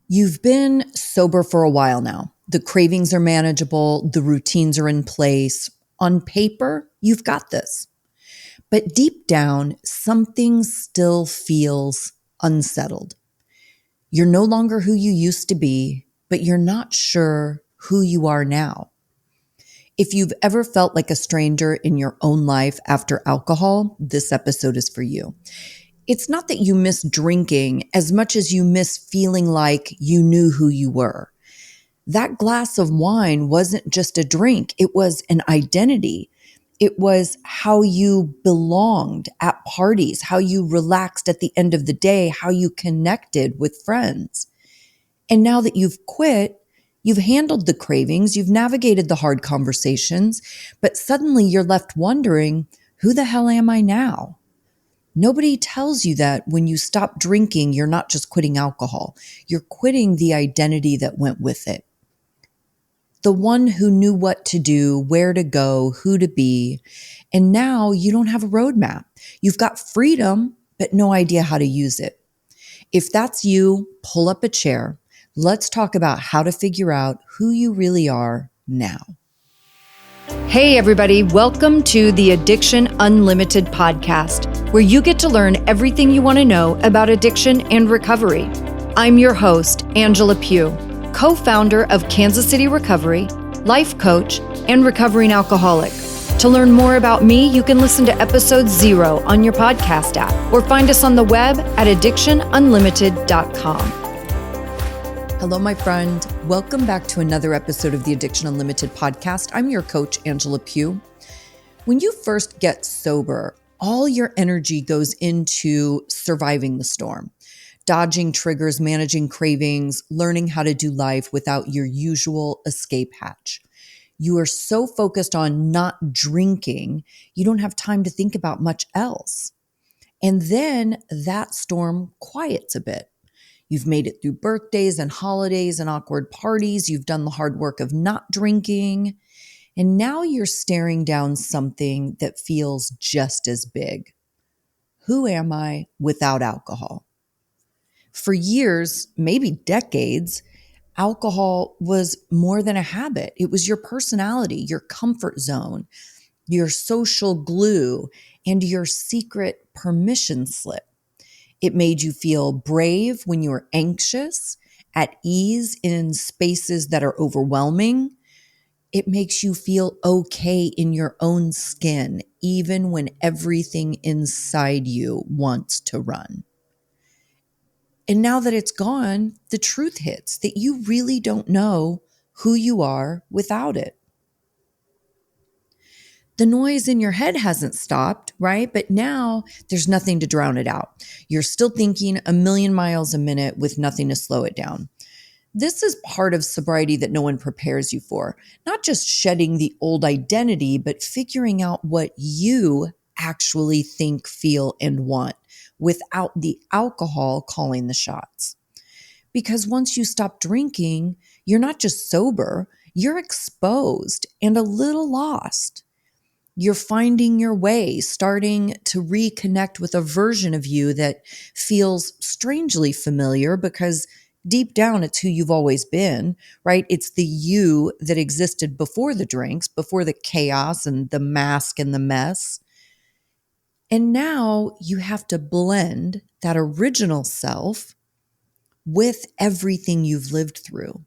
You've been sober for a while now. The cravings are manageable, the routines are in place. On paper, you've got this. But deep down, something still feels unsettled. You're no longer who you used to be, but you're not sure who you are now. If you've ever felt like a stranger in your own life after alcohol, this episode is for you. It's not that you miss drinking as much as you miss feeling like you knew who you were. That glass of wine wasn't just a drink, it was an identity. It was how you belonged at parties, how you relaxed at the end of the day, how you connected with friends. And now that you've quit, you've handled the cravings, you've navigated the hard conversations, but suddenly you're left wondering, who the hell am I now? Nobody tells you that when you stop drinking, you're not just quitting alcohol. You're quitting the identity that went with it. The one who knew what to do, where to go, who to be. And now you don't have a roadmap. You've got freedom, but no idea how to use it. If that's you, pull up a chair. Let's talk about how to figure out who you really are now. Hey, everybody. Welcome to the Addiction Unlimited podcast, where you get to learn everything you want to know about addiction and recovery. I'm your host, Angela Pugh, co-founder of Kansas City Recovery, life coach, and recovering alcoholic. To learn more about me, you can listen to episode 0 on your podcast app or find us on the web at addictionunlimited.com. Hello, my friend. Welcome back to another episode of the Addiction Unlimited podcast. I'm your coach, Angela Pugh. When you first get sober, all your energy goes into surviving the storm, dodging triggers, managing cravings, learning how to do life without your usual escape hatch. You are so focused on not drinking, you don't have time to think about much else. And then that storm quiets a bit. You've made it through birthdays and holidays and awkward parties. You've done the hard work of not drinking. And now you're staring down something that feels just as big. Who am I without alcohol? For years, maybe decades, alcohol was more than a habit. It was your personality, your comfort zone, your social glue, and your secret permission slip. It made you feel brave when you were anxious, at ease in spaces that are overwhelming. It makes you feel okay in your own skin, even when everything inside you wants to run. And now that it's gone, the truth hits that you really don't know who you are without it. The noise in your head hasn't stopped, right? But now there's nothing to drown it out. You're still thinking a million miles a minute with nothing to slow it down. This is part of sobriety that no one prepares you for. Not just shedding the old identity, but figuring out what you actually think, feel, and want without the alcohol calling the shots. Because once you stop drinking, you're not just sober, you're exposed and a little lost. You're finding your way, starting to reconnect with a version of you that feels strangely familiar because deep down it's who you've always been, right? It's the you that existed before the drinks, before the chaos and the mask and the mess. And now you have to blend that original self with everything you've lived through.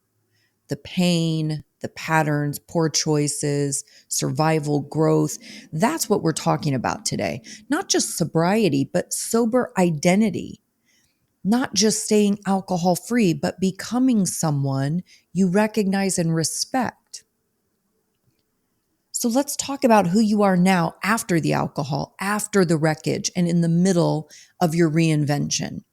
The pain, the patterns, poor choices, survival, growth. That's what we're talking about today. Not just sobriety, but sober identity. Not just staying alcohol free, but becoming someone you recognize and respect. So let's talk about who you are now after the alcohol, after the wreckage, and in the middle of your reinvention.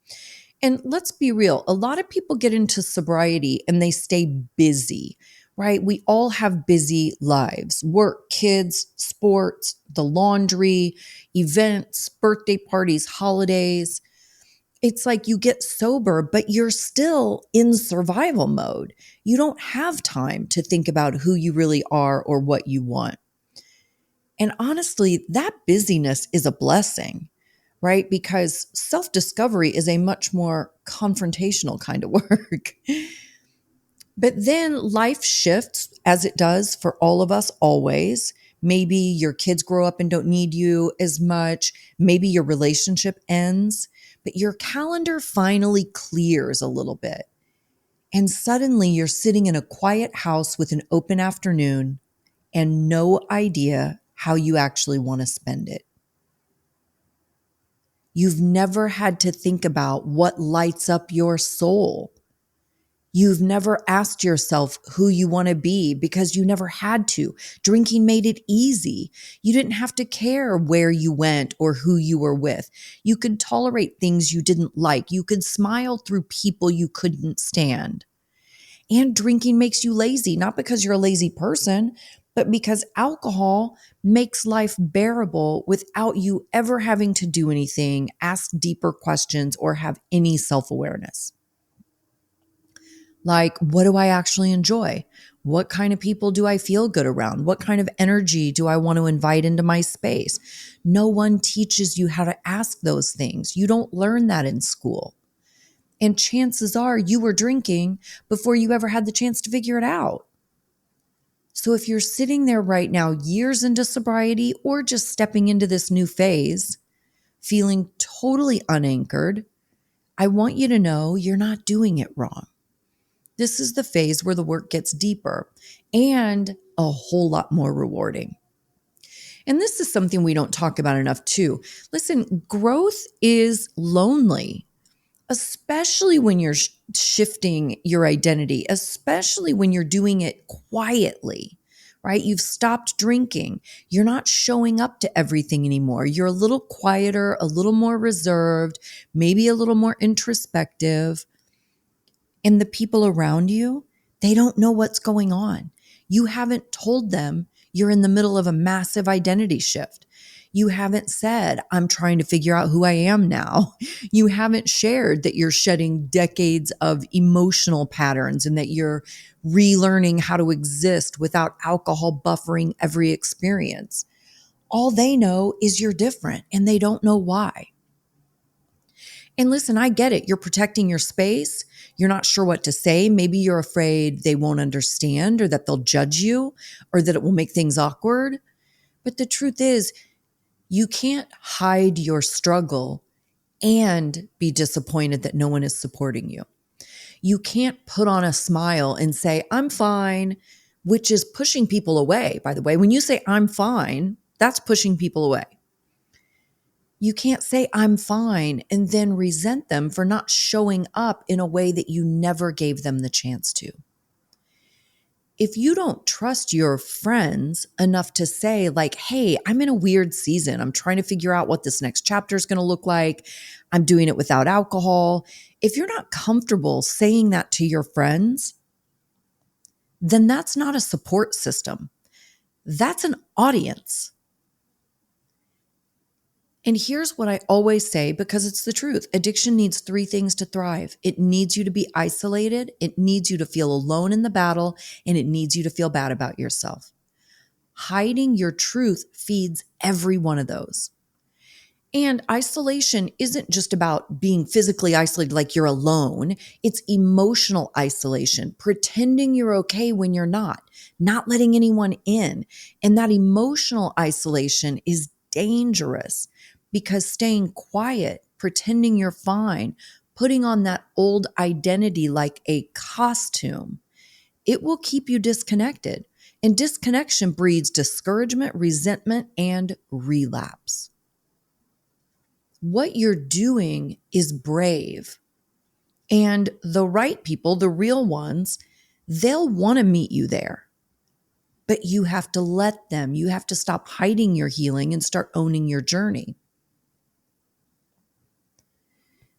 And let's be real, a lot of people get into sobriety and they stay busy, right? We all have busy lives, work, kids, sports, the laundry, events, birthday parties, holidays. It's like you get sober, but you're still in survival mode. You don't have time to think about who you really are or what you want. And honestly, that busyness is a blessing, right? Because self-discovery is a much more confrontational kind of work. But then life shifts as it does for all of us always. Maybe your kids grow up and don't need you as much. Maybe your relationship ends, but your calendar finally clears a little bit. And suddenly you're sitting in a quiet house with an open afternoon and no idea how you actually want to spend it. You've never had to think about what lights up your soul. You've never asked yourself who you want to be because you never had to. Drinking made it easy. You didn't have to care where you went or who you were with. You could tolerate things you didn't like. You could smile through people you couldn't stand. And drinking makes you lazy, not because you're a lazy person, but because alcohol makes life bearable without you ever having to do anything, ask deeper questions, or have any self-awareness. Like, what do I actually enjoy? What kind of people do I feel good around? What kind of energy do I want to invite into my space? No one teaches you how to ask those things. You don't learn that in school. And chances are you were drinking before you ever had the chance to figure it out. So if you're sitting there right now, years into sobriety or just stepping into this new phase, feeling totally unanchored, I want you to know you're not doing it wrong. This is the phase where the work gets deeper and a whole lot more rewarding. And this is something we don't talk about enough too. Listen, growth is lonely, especially when you're shifting your identity, especially when you're doing it quietly, right? You've stopped drinking. You're not showing up to everything anymore. You're a little quieter, a little more reserved, maybe a little more introspective. And the people around you, they don't know what's going on. You haven't told them you're in the middle of a massive identity shift. You haven't said, I'm trying to figure out who I am now. You haven't shared that you're shedding decades of emotional patterns and that you're relearning how to exist without alcohol buffering every experience. All they know is you're different and they don't know why. And listen, I get it. You're protecting your space. You're not sure what to say. Maybe you're afraid they won't understand or that they'll judge you or that it will make things awkward. But the truth is, you can't hide your struggle and be disappointed that no one is supporting you. You can't put on a smile and say, I'm fine, which is pushing people away. By the way, when you say I'm fine, that's pushing people away. You can't say I'm fine and then resent them for not showing up in a way that you never gave them the chance to. If you don't trust your friends enough to say like, hey, I'm in a weird season. I'm trying to figure out what this next chapter is going to look like. I'm doing it without alcohol. If you're not comfortable saying that to your friends, then that's not a support system. That's an audience. And here's what I always say, because it's the truth. Addiction needs three things to thrive. It needs you to be isolated. It needs you to feel alone in the battle, and it needs you to feel bad about yourself. Hiding your truth feeds every one of those. And isolation isn't just about being physically isolated like you're alone. It's emotional isolation, pretending you're okay when you're not letting anyone in. And that emotional isolation is dangerous because staying quiet, pretending you're fine, putting on that old identity like a costume, it will keep you disconnected. And disconnection breeds discouragement, resentment, and relapse. What you're doing is brave. And the right people, the real ones, they'll want to meet you there. But you have to let them. You have to stop hiding your healing and start owning your journey.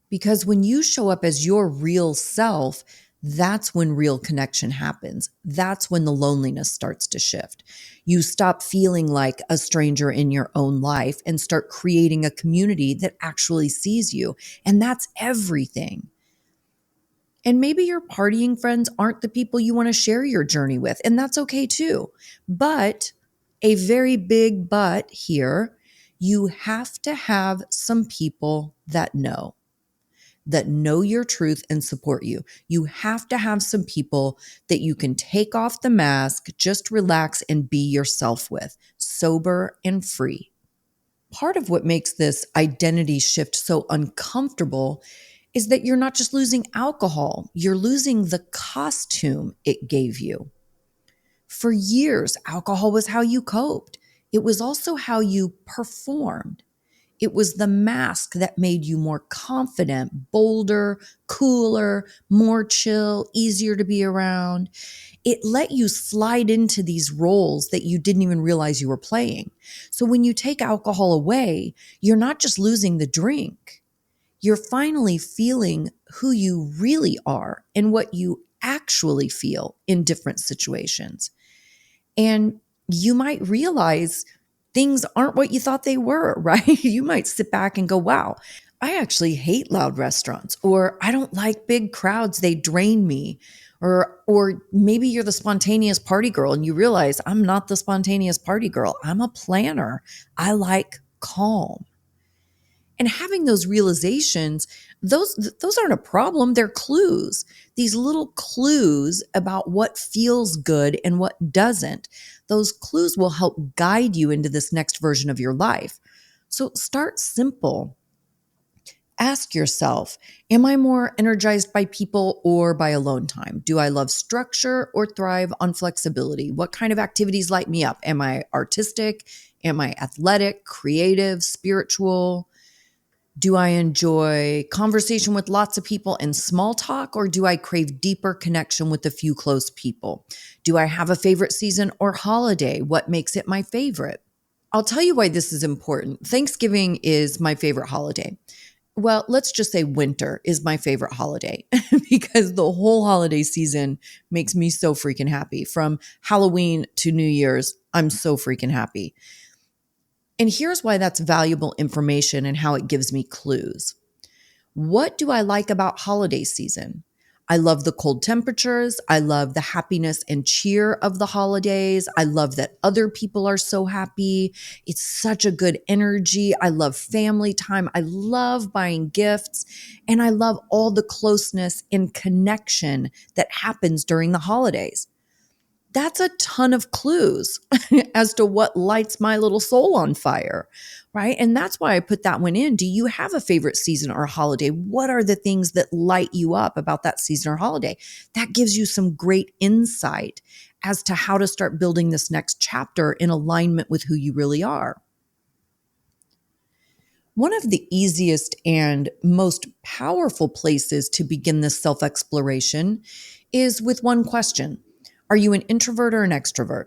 Because when you show up as your real self, that's when real connection happens. That's when the loneliness starts to shift. You stop feeling like a stranger in your own life and start creating a community that actually sees you. And that's everything. And maybe your partying friends aren't the people you want to share your journey with, and that's okay too. But a very big but here, You have to have some people that know your truth and support you. You have to have some people that you can take off the mask, just relax and be yourself with, sober and free. Part of what makes this identity shift so uncomfortable is that you're not just losing alcohol, you're losing the costume it gave you. For years, alcohol was how you coped. It was also how you performed. It was the mask that made you more confident, bolder, cooler, more chill, easier to be around. It let you slide into these roles that you didn't even realize you were playing. So when you take alcohol away, you're not just losing the drink. You're finally feeling who you really are and what you actually feel in different situations. And you might realize things aren't what you thought they were, right? You might sit back and go, wow, I actually hate loud restaurants, or I don't like big crowds, they drain me. Or maybe you're the spontaneous party girl and you realize I'm not the spontaneous party girl. I'm a planner. I like calm. And having those realizations, those aren't a problem, they're clues. These little clues about what feels good and what doesn't. Those clues will help guide you into this next version of your life. So start simple. Ask yourself, am I more energized by people or by alone time? Do I love structure or thrive on flexibility? What kind of activities light me up? Am I artistic? Am I athletic, creative, spiritual? Do I enjoy conversation with lots of people and small talk, or do I crave deeper connection with a few close people? Do I have a favorite season or holiday? What makes it my favorite? I'll tell you why this is important. Thanksgiving is my favorite holiday. Well, let's just say winter is my favorite holiday because the whole holiday season makes me so freaking happy. From Halloween to New Year's, I'm so freaking happy. And here's why that's valuable information and how it gives me clues. What do I like about holiday season? I love the cold temperatures. I love the happiness and cheer of the holidays. I love that other people are so happy. It's such a good energy. I love family time. I love buying gifts. And I love all the closeness and connection that happens during the holidays. That's a ton of clues as to what lights my little soul on fire, right? And that's why I put that one in. Do you have a favorite season or holiday? What are the things that light you up about that season or holiday? That gives you some great insight as to how to start building this next chapter in alignment with who you really are. One of the easiest and most powerful places to begin this self exploration is with one question. Are you an introvert or an extrovert?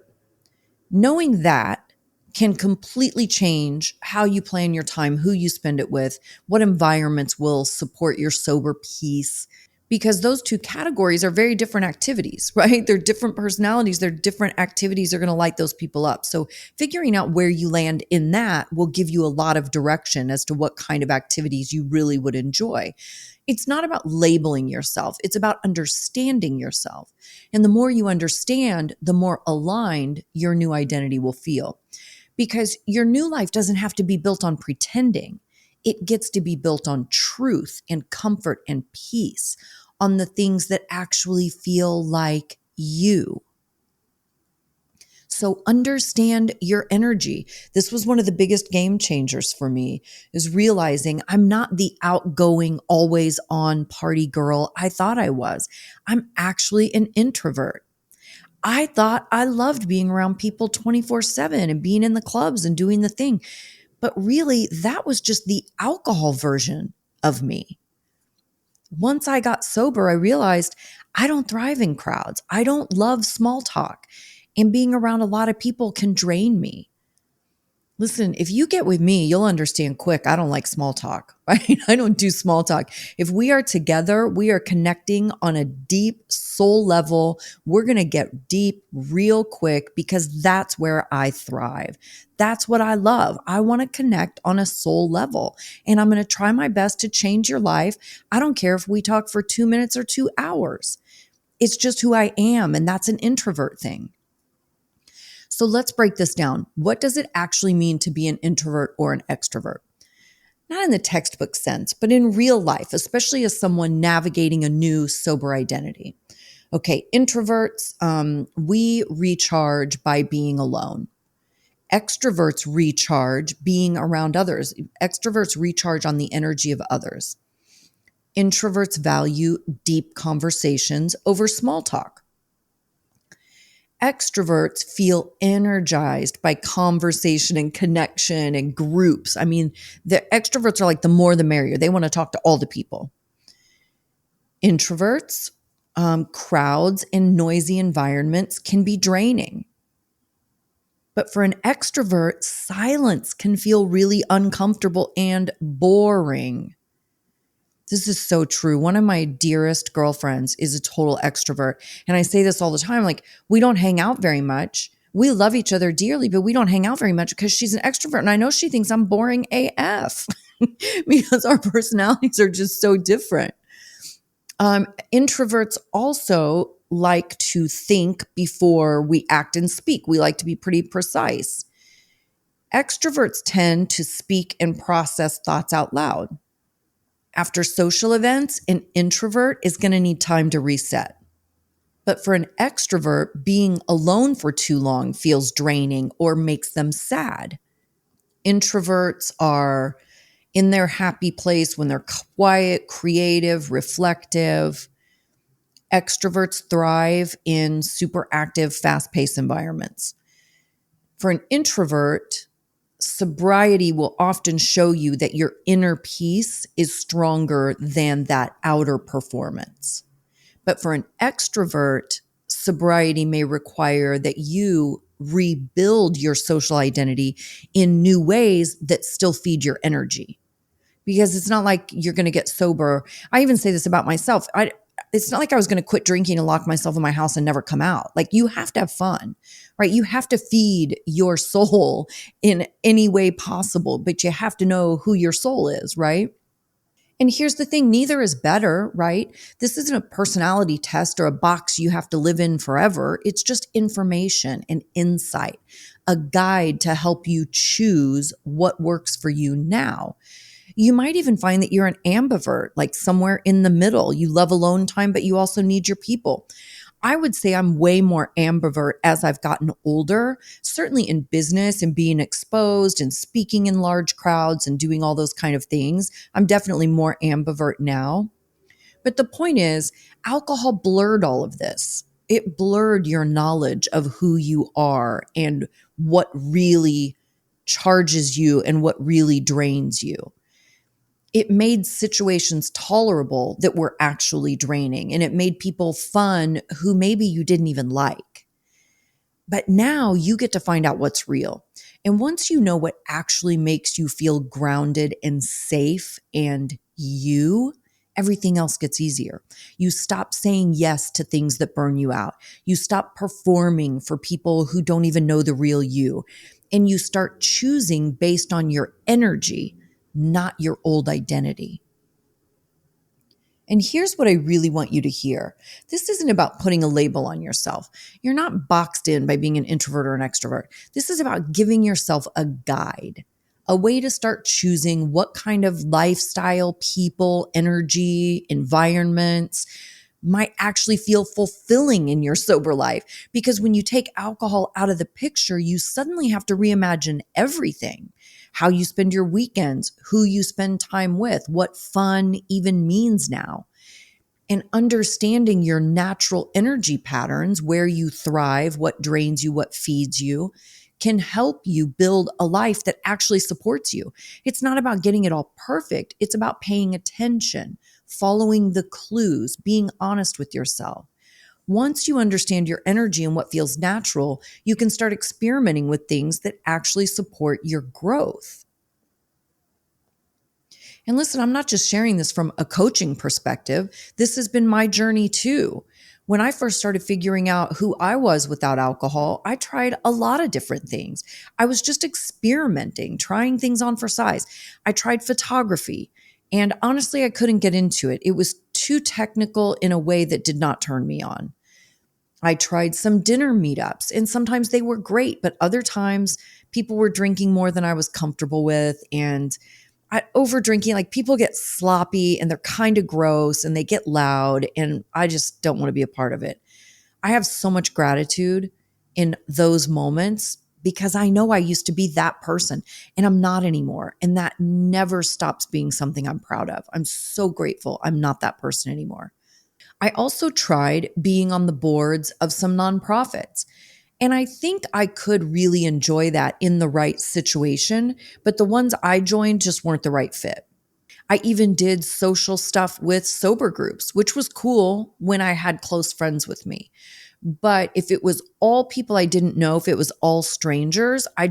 Knowing that can completely change how you plan your time, who you spend it with, what environments will support your sober peace, because those two categories are very different activities, right? They're different personalities. They're different activities that are going to light those people up. So figuring out where you land in that will give you a lot of direction as to what kind of activities you really would enjoy. It's not about labeling yourself. It's about understanding yourself. And the more you understand, the more aligned your new identity will feel. Because your new life doesn't have to be built on pretending. It gets to be built on truth and comfort and peace, on the things that actually feel like you. So understand your energy. This was one of the biggest game changers for me, is realizing I'm not the outgoing, always on party girl I thought I was. I'm actually an introvert. I thought I loved being around people 24/7 and being in the clubs and doing the thing. But really, that was just the alcohol version of me. Once I got sober, I realized I don't thrive in crowds. I don't love small talk. And being around a lot of people can drain me. Listen, if you get with me, you'll understand quick. I don't like small talk, right? I don't do small talk. If we are together, we are connecting on a deep soul level. We're going to get deep real quick because that's where I thrive. That's what I love. I want to connect on a soul level, and I'm going to try my best to change your life. I don't care if we talk for 2 minutes or 2 hours. It's just who I am, and that's an introvert thing. So let's break this down. What does it actually mean to be an introvert or an extrovert? Not in the textbook sense, but in real life, especially as someone navigating a new sober identity. Okay, introverts, we recharge by being alone. Extroverts recharge being around others. Extroverts recharge on the energy of others. Introverts value deep conversations over small talk. Extroverts feel energized by conversation and connection and groups. I mean, the extroverts are like the more the merrier. They want to talk to all the people. Introverts, crowds and noisy environments can be draining. But for an extrovert, silence can feel really uncomfortable and boring. This is so true. One of my dearest girlfriends is a total extrovert. And I say this all the time, like, we don't hang out very much. We love each other dearly, but we don't hang out very much because she's an extrovert. And I know she thinks I'm boring AF because our personalities are just so different. Introverts also like to think before we act and speak. We like to be pretty precise. Extroverts tend to speak and process thoughts out loud. After social events, an introvert is going to need time to reset. But for an extrovert, being alone for too long feels draining or makes them sad. Introverts are in their happy place when they're quiet, creative, reflective. Extroverts thrive in super active, fast-paced environments. For an introvert, sobriety will often show you that your inner peace is stronger than that outer performance. But for an extrovert, sobriety may require that you rebuild your social identity in new ways that still feed your energy. Because it's not like you're going to get sober. I even say this about myself. It's not like I was going to quit drinking and lock myself in my house and never come out. Like, you have to have fun, right? You have to feed your soul in any way possible, but you have to know who your soul is, right? And here's the thing, neither is better, right? This isn't a personality test or a box you have to live in forever. It's just information and insight, a guide to help you choose what works for you now. You might even find that you're an ambivert, like somewhere in the middle. You love alone time, but you also need your people. I would say I'm way more ambivert as I've gotten older, certainly in business and being exposed and speaking in large crowds and doing all those kind of things. I'm definitely more ambivert now. But the point is, alcohol blurred all of this. It blurred your knowledge of who you are and what really charges you and what really drains you. It made situations tolerable that were actually draining, and it made people fun who maybe you didn't even like. But now you get to find out what's real. And once you know what actually makes you feel grounded and safe and you, everything else gets easier. You stop saying yes to things that burn you out. You stop performing for people who don't even know the real you. And you start choosing based on your energy, not your old identity. And here's what I really want you to hear. This isn't about putting a label on yourself. You're not boxed in by being an introvert or an extrovert. This is about giving yourself a guide, a way to start choosing what kind of lifestyle, people, energy, environments might actually feel fulfilling in your sober life. Because when you take alcohol out of the picture, you suddenly have to reimagine everything. How you spend your weekends, who you spend time with, what fun even means now. And understanding your natural energy patterns, where you thrive, what drains you, what feeds you, can help you build a life that actually supports you. It's not about getting it all perfect. It's about paying attention, following the clues, being honest with yourself. Once you understand your energy and what feels natural, you can start experimenting with things that actually support your growth. And listen, I'm not just sharing this from a coaching perspective. This has been my journey too. When I first started figuring out who I was without alcohol, I tried a lot of different things. I was just experimenting, trying things on for size. I tried photography, and honestly, I couldn't get into it. It was too technical in a way that did not turn me on. I tried some dinner meetups, and sometimes they were great, but other times people were drinking more than I was comfortable with. And over drinking, like people get sloppy and they're kind of gross and they get loud, and I just don't want to be a part of it. I have so much gratitude in those moments because I know I used to be that person and I'm not anymore. And that never stops being something I'm proud of. I'm so grateful I'm not that person anymore. I also tried being on the boards of some nonprofits. And I think I could really enjoy that in the right situation, but the ones I joined just weren't the right fit. I even did social stuff with sober groups, which was cool when I had close friends with me. But if it was all people I didn't know, if it was all strangers, I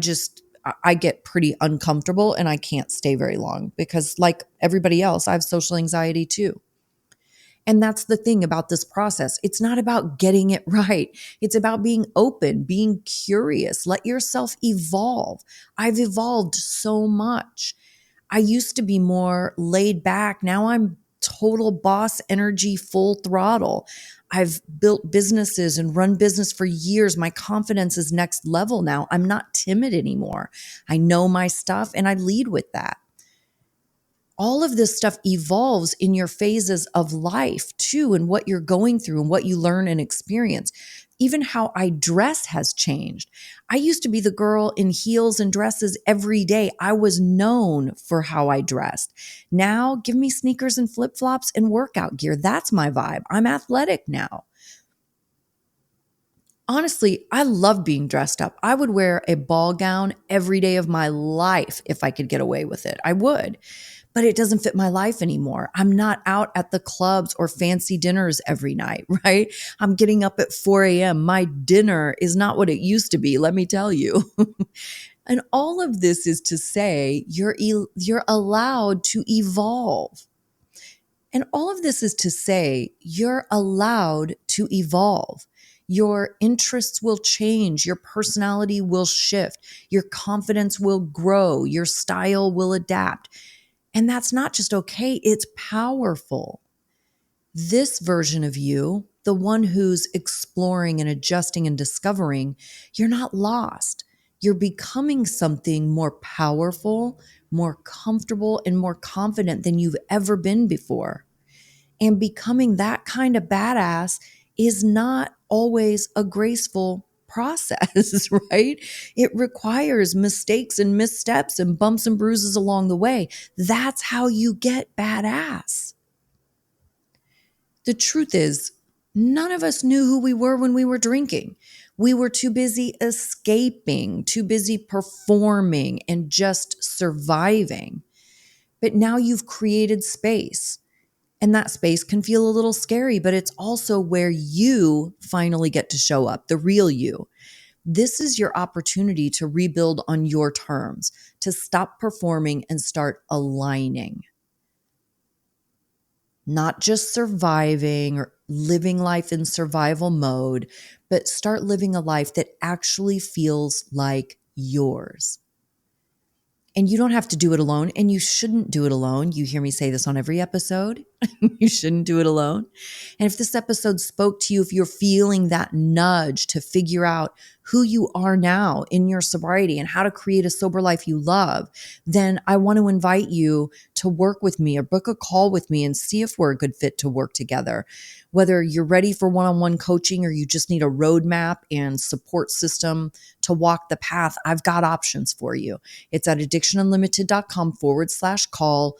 get pretty uncomfortable and I can't stay very long because, like everybody else, I have social anxiety too. And that's the thing about this process. It's not about getting it right. It's about being open, being curious. Let yourself evolve. I've evolved so much. I used to be more laid back. Now I'm total boss energy, full throttle. I've built businesses and run business for years. My confidence is next level now. I'm not timid anymore. I know my stuff and I lead with that. All of this stuff evolves in your phases of life too, and what you're going through and what you learn and experience. Even how I dress has changed. I used to be the girl in heels and dresses every day. I was known for how I dressed. Now, give me sneakers and flip-flops and workout gear. That's my vibe. I'm athletic now. Honestly, I love being dressed up. I would wear a ball gown every day of my life if I could get away with it. I would. But it doesn't fit my life anymore. I'm not out at the clubs or fancy dinners every night, right? I'm getting up at 4 a.m. My dinner is not what it used to be, let me tell you. And all of this is to say you're allowed to evolve. And all of this is to say you're allowed to evolve. Your interests will change. Your personality will shift. Your confidence will grow. Your style will adapt. And that's not just okay, it's powerful. This version of you, the one who's exploring and adjusting and discovering, you're not lost. You're becoming something more powerful, more comfortable, and more confident than you've ever been before. And becoming that kind of badass is not always a graceful process, right? It requires mistakes and missteps and bumps and bruises along the way. That's how you get badass. The truth is, none of us knew who we were when we were drinking. We were too busy escaping, too busy performing, and just surviving. But now you've created space. And that space can feel a little scary, but it's also where you finally get to show up, the real you. This is your opportunity to rebuild on your terms, to stop performing and start aligning. Not just surviving or living life in survival mode, but start living a life that actually feels like yours. And you don't have to do it alone, and you shouldn't do it alone. You hear me say this on every episode. You shouldn't do it alone. And if this episode spoke to you, if you're feeling that nudge to figure out who you are now in your sobriety and how to create a sober life you love, then I want to invite you to work with me or book a call with me and see if we're a good fit to work together. Whether you're ready for one-on-one coaching or you just need a roadmap and support system to walk the path, I've got options for you. It's at addictionunlimited.com/call.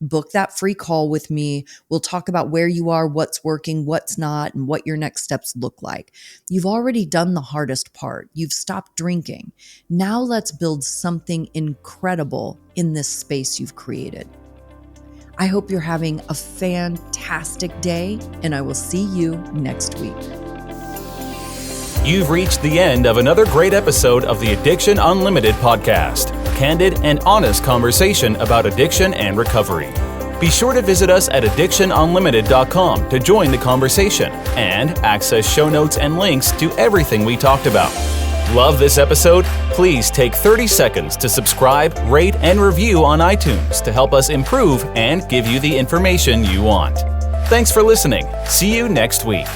Book that free call with me. We'll talk about where you are, what's working, what's not, and what your next steps look like. You've already done the hardest part. You've stopped drinking. Now let's build something incredible in this space you've created. I hope you're having a fantastic day, and I will see you next week. You've reached the end of another great episode of the Addiction Unlimited podcast. Candid and honest conversation about addiction and recovery. Be sure to visit us at addictionunlimited.com to join the conversation and access show notes and links to everything we talked about. Love this episode? Please take 30 seconds to subscribe, rate, and review on iTunes to help us improve and give you the information you want. Thanks for listening. See you next week.